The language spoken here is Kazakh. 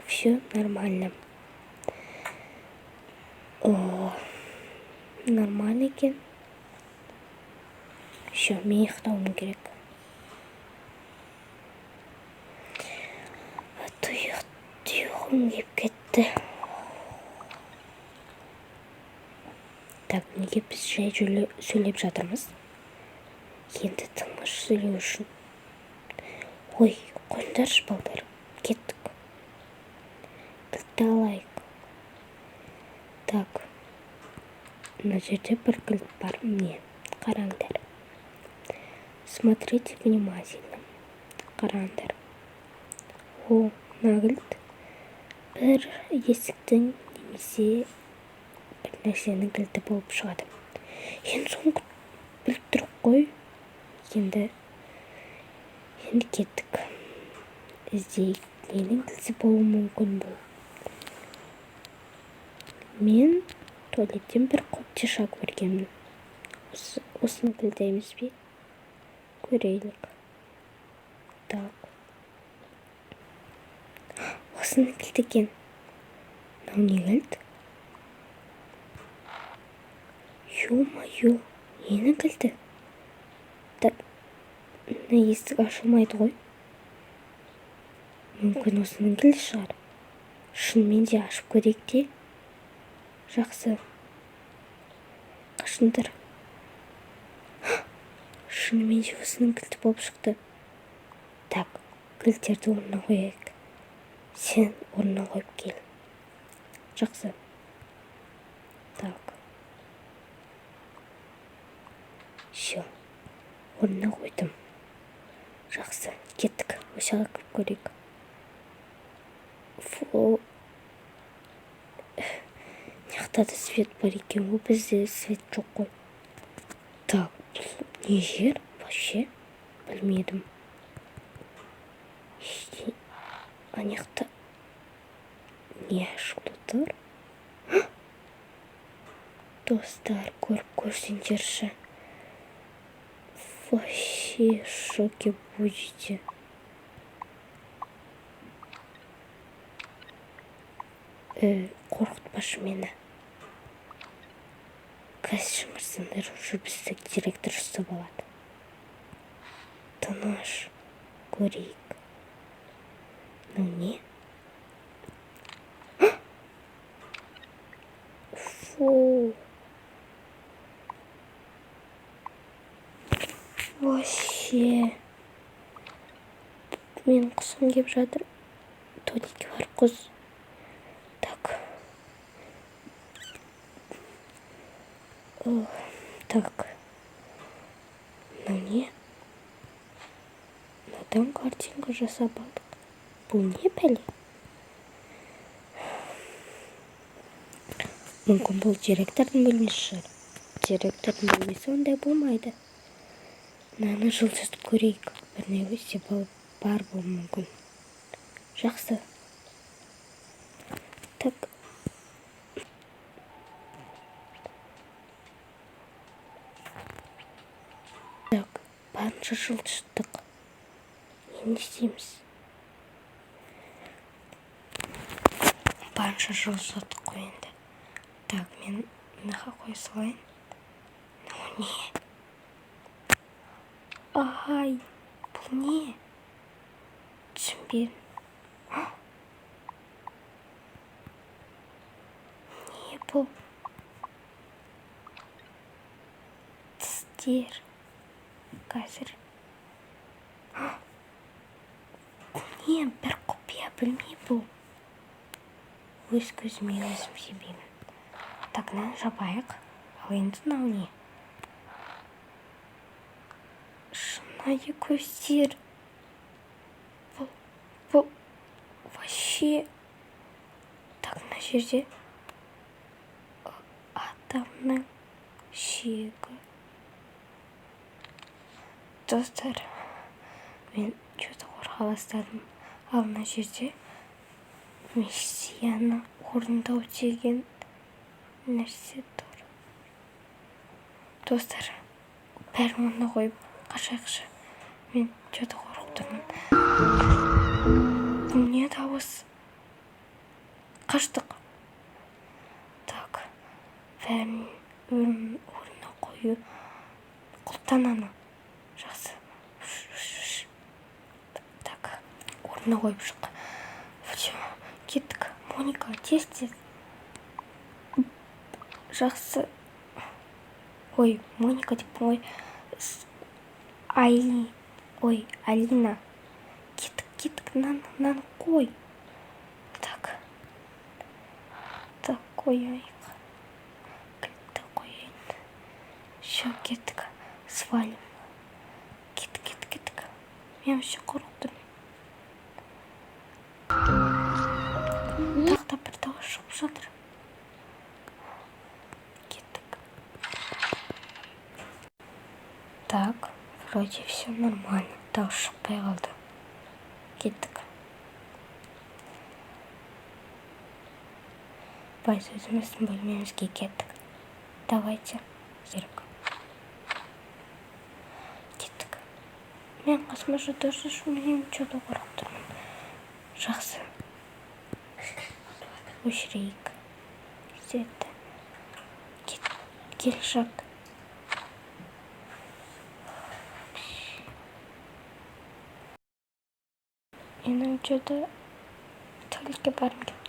Все нормально. Нормально екен. Все, мен ұйықтауым керек. Ұйқым кеп кетті. Так, неге біз жай сөйлеп жатырмыз? Енді тыныш сөйлеу үшін. Ой, қойыңдаршы балдар, кеттік. Кілтті алайық. Так, мына жерде бір кілт бар, міне, қараңдар. Смотрите внимательно. Қараңдар. О, мына кілт бір есіктің немесе бір нәрсенің кілті болып шығады. Енді соны біліп тұрып қой. Енді кеттік. Іздейік. Ненің кілті болуы мүмкін бұл? Мен туалеттен бір қобдиша көргенмін. Осыны кілті емес пе? Көрелік. Так. Осыны кілті екен. Мынау не кілт? Ё-моё, ненің кілті? Так, мына есік ашылмайды ғой. Мүмкін осының кілті шығар. Шынымен де ашып көрейік те. Жақсы. Қашыңдар. Шынымен де осының кілті болып шықты. Так, кілттерді орнына қояйық. Сен орнына қойып кел. Жақсы. Так. Все. Орнына қойдым. Жақсы. Кеттік. Осыға кіріп көрейік. Мынаяқта да свет бар екен ғой. Бізде свет жоқ қой. Так, не жер? Вообще білмедім. Мынаяқта не ашулы тұр? Достар, көріп көрсеңдерші. Вообще в шоке будете. Қорқытпашы мені. Қазір шыңырсыңдар, уже бізді директор ұстап алады. Тыныш көрейік. Ну не? Фу. Вообще. Мен құсым кеп жатыр. Туалетке бар құз. Так. Так. Ну не? Мынадан картинка жасап алдық. Бұл не пәле? Мүмкін бұл директордың бөлмесі шығар. Директордың бөлмесі ондай болмайды. Мынаны жылжытып көрейік. Бір нәрсе бар болуы мүмкін. Жақсы. Так. Так, барынша жылжыттық. Не істейміз? Барынша жылжыттық қой енді. Так, мен мынаға қоя салайын. Ну не? Ай, бұл не? Түсінбедім. Не бұл? Тістер. Қазір. Не, бір құпия білмей бұл. Өз көзіме өзім себеймін. Так, мынаны жабайық. Ал енді мынау не? Шынайы көздер. Бұл вообще. Так, мына жерде адамның шегі. Достар, мен что-то қорқа бастадым. Ал мына жерде миссияны орындау деген нәрсе тұр. Достар, бәрін орнына қойып қашайықшы. Мен что-то қорқып тұрмын. Бұл не дауыс? Қаштық. Так. Бәрін орнына қою. Құлтананы. Жақсы. Так. Орнына қойып шық. Все. Кеттік. Моника, тез. Жақсы. Ой, Моника деп ой. Ой, Алина. Кеттік. Нан қой. Так. Так, қояйық. Кілтті қояйын. Все, кеттік. Свалим. Кеттік. Мен вообще қорқып тұрмын. Тақта бір дауыс шығып жатыр. Кеттік. Так, вроде все нормально. Дауыс шықпай қалды. Кеттік. Біз өзіміздің бөлмемізге кеттік. Давайте. Серік. Кеттік. Мен қасыма жатыршы шумен что-то қорқып тұрмын. Жақсы. Өшірейік. Сетті. Кел жат. Менің что-то туалетке барғым келіп